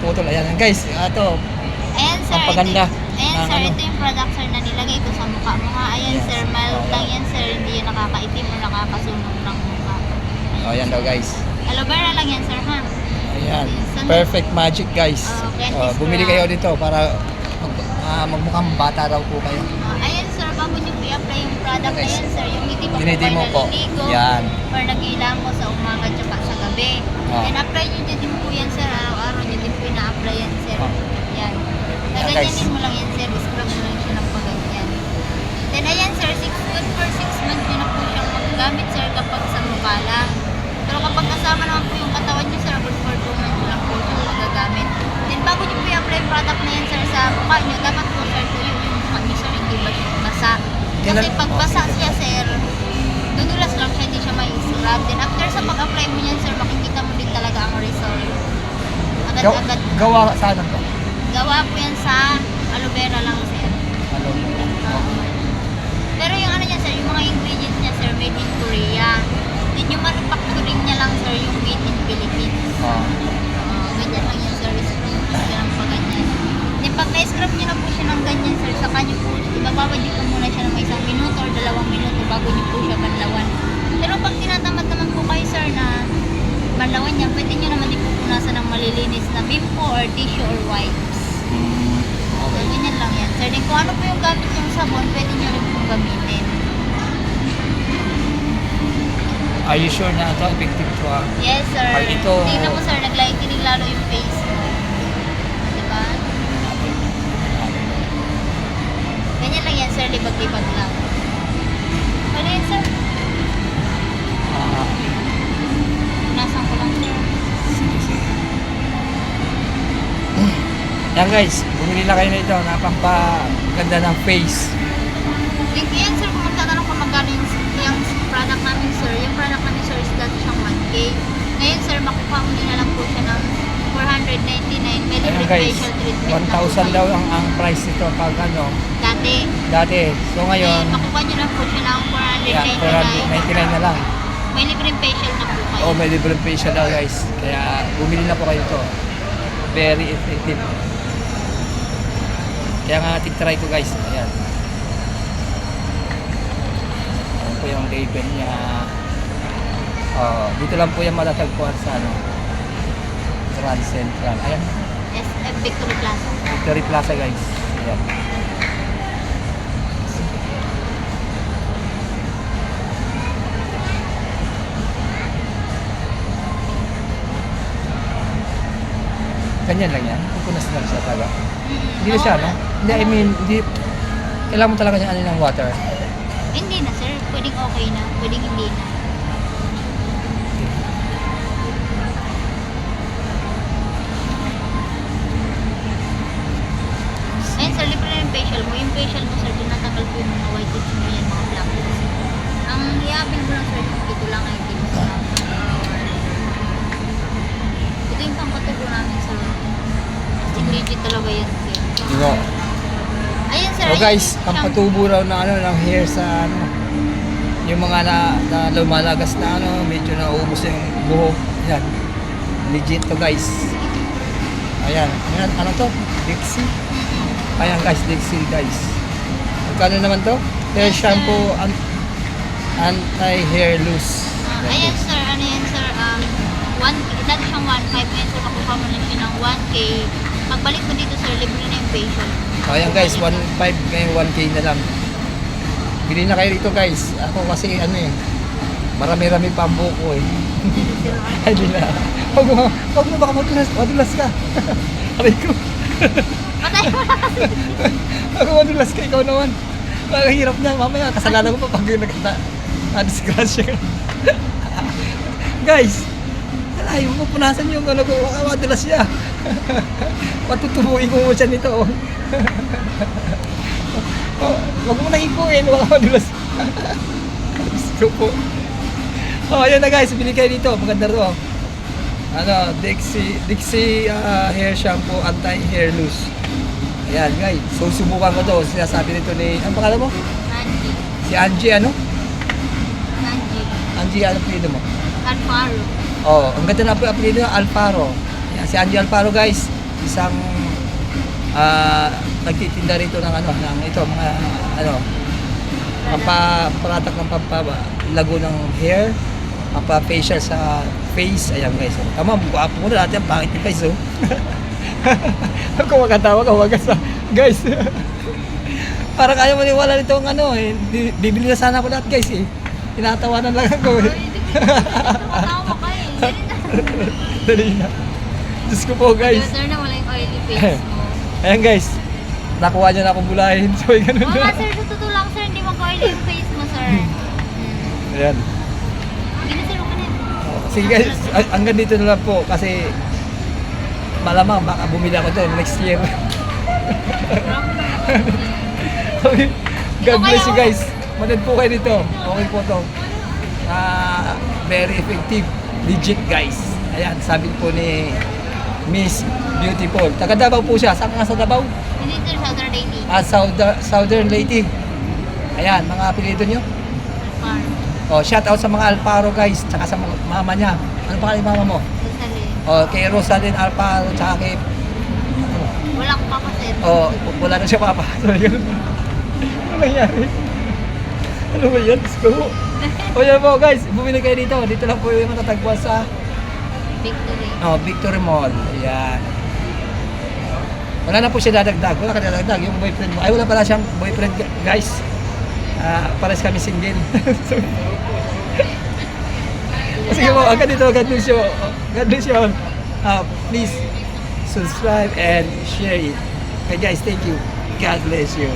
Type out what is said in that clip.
naputol. Ayan guys, ito. Ayan sir, Ang paganda ayan ng sir, ano. ito yung product sir na nilagay ko sa mukha mo nga. Ayan Yes. sir, mild Oh, lang yan sir, hindi yan nakakaitim o nakakasunog ng mukha. Oh, ayan daw guys. Aloe vera lang yan sir ha. Ayan. Perfect magic guys. Candy Bumili scrub. kayo dito para magmukhang bata daw po kayo. Ayan sir, bago nyo i-apply yung product na Okay. yan sir, yung hindi pa po Dinidemo kayo po. naliligo Yan. or nag-iilang mo sa umaga tsaka sa gabi. Oh. Then apply nyo din po yan sir, araw-araw nyo din po ina-apply yan sir. Oh. Yan. Yeah, Naganyanin guys. mo lang yan sir, scrub mo lang siya ng paganyan. Then ayan sir, good for 6 months nyo na po siyang magagamit sir kapag sa mukha lang. Pero kapag kasama naman po yung katawan nyo sir, good for 2 months nyo lang po siyang magagamit. Then bago nyo po i-apply yung product na yan sir sa mukha nyo, dapat po sir tuyo yung mukha nyo sir, hindi ba siya basa. Kasi pag basa siya sir, dudulas lang siya, hindi siya may scrub. Then after sa pag-apply mo yan sir, makikita mo din talaga ang result. Agad-agad. Gawa sa ano to? Gawa po yan sa aloe vera lang sir. Ano? Pero yung ano niya sir, yung mga ingredients niya sir, made in Korea. Then yung manufacturing niya lang sir, yung made in Philippines. Ganyan lang yan sir, scrub mo siya ng paganyan. Then pag na-scrub niyo na po siya ng ganyan sir, saka niyo po, ibababad niyo po muna siya ng may 1 minuto or 2 minuto bago niyo po siya banlawan. Pero pag tinatamad naman po kayo sir na banlawan niya, pwede niyo naman din po punasan ng malilinis na bimpo or tissue or wipes. So, ganyan lang yan sir. Then kung ano po yung gamit yung sabon, pwede niyo rin po gamitin. Are you sure na ito effective to Yes, sir. Pag ito- Tingnan mo, sir, naglaitinig lalo yung face mo. Diba? Ganyan lang yan, sir. Libag-libag lang. Ano yan, sir? Punasan ko lang, sir. Yan guys, bumili na kayo nito. Napakaganda ng face. Thank you yan, sir. Kung magtatanong kung magkano yung product namin, sir. Yung product namin, sir, is dati siyang 1K. Ngayon, sir, makukuha mo din na lang po siya ng 499. May Ayan libre guys, facial treatment na po 1,000 daw kayo. ang price nito pag ano, Dati. dati. So ngayon, Makukuha nyo lang po siya ng yeah, 499. 499 na lang. May libreng facial na po kayo. Oh, may libreng facial daw guys. Kaya bumili na po kayo ito. Very effective. Kaya nga tig-try ko guys. Ayan. Ayan po yung label niya. Dito lang po yung matatagpuan sa ano, Grand Central. Ayan. SF Victory Plaza. Victory Plaza guys. Ayan. Ganyan lang yan. Pupunas lang siya talaga. Hindi na siya, no? Hindi, I mean, hindi. Kailangan mo talaga siya ano ng water. Hindi na sir, pwedeng okay na, pwedeng hindi na. Ayun sir, libre na yung facial mo. Yung facial mo sir, tinatanggal po yung mga white tips mo yan, mga black tips. Ang i-apple mo lang sir, ito lang ay tips na. Ito yung pangkatubo namin sir. Ingredient talaga yan sir. Diba? Ayun sir, So ayun guys, yung ang shampoo. patubo raw na ano ng hair sa ano, yung mga na lumalagas na ano, medyo nauubos yung buhok. Yan. Legit to guys. Ayan. Ano to? Dixie. Ayan guys, Dixie guys. Magkano naman to? Hair Yes, shampoo anti-hair loose. Ayan sir, ano yan sir, dati siyang 1.5, ngayon sir, makuha mo na siya ng 1K. Pagbalik mo dito sir, libre na yung facial. So, ayan guys, 1.5 ngayon 1K na lang. Bili na kayo dito guys. Ako kasi ano eh, marami-rami pa ang buko eh. Ay, di na. Huwag mo baka madulas ka. Aray ko. Patay mo na kasi. Ako madulas ka, ikaw naman. Parang hirap niya, mamaya kasalanan ko pa pag yung disgrasya ka. Guys, alayo mo, punasan yung ano ko, baka madulas siya. Patutubuin ko mo siya nito. Huwag mo nang ipuin, baka madulas. Gusto po. Ayan na guys, bili kayo dito, maganda to. Ano, Dixie hair shampoo anti-hair loose. Ayan guys, so subukan ko to. Sinasabi nito ni, ano pangalan mo? Angie. Si Angie ano? Angie. Angie, ano apelido mo? Alfaro. Oh, ang ganda na po yung apelido niya, Alfaro. Ayan, si Angie Alfaro guys. isang nagtitinda rito ng ng ito mga pampapratak ng pampalago ng hair, pampa-facial sa face. Ayan guys. Tama, mukha po muna natin ang pangit ni guys. Oh. Kung makatawa ka, wag ka guys. Parang ayaw maniwala nito ang bibili na sana ako lahat guys eh. Tinatawanan lang ako eh. Tumatawa ka eh. Dali na. Diyos ko po guys. Sir na wala yung oily face mo. Ayan guys. Nakuha niya na akong bulahin. So ganun Oo na. nga sir, sa totoo lang sir, hindi mag-oily yung face mo sir. Ayan. Hindi na sir, okay na. Sige guys, hanggang dito na lang po kasi malamang baka bumili ako doon next year. Okay. God bless you guys. Manood po kayo dito. Okay po to. Very effective. Legit guys. Ayan, sabi po ni Miss Beautiful. Taga Davao po siya. Saan ka sa Davao? Hindi sir, Southern Lady. Southern Lady. Ayan, mga apelido nyo. Farm. Shout out sa mga Alparo guys. Tsaka sa mga mama niya. Ano pa mama mo? Rosalie. Kay Rosalind Alparo. Tsaka kay... Wala ko pa sir. Wala na siya papa. So, ganun. Ano nangyari? Ano ba yan? Diyos ko. Yan po guys, bumili kayo dito. Dito lang po yung matatagpuan sa Victory. Victory Mall. Ayan. Wala na po siya dadagdag. Wala ka dadagdag. Yung boyfriend mo. Ay, wala pala siyang boyfriend guys. Pares kami single. Sige po, agad dito. God bless you. God bless you all. Please subscribe and share it. Okay guys, thank you. God bless you.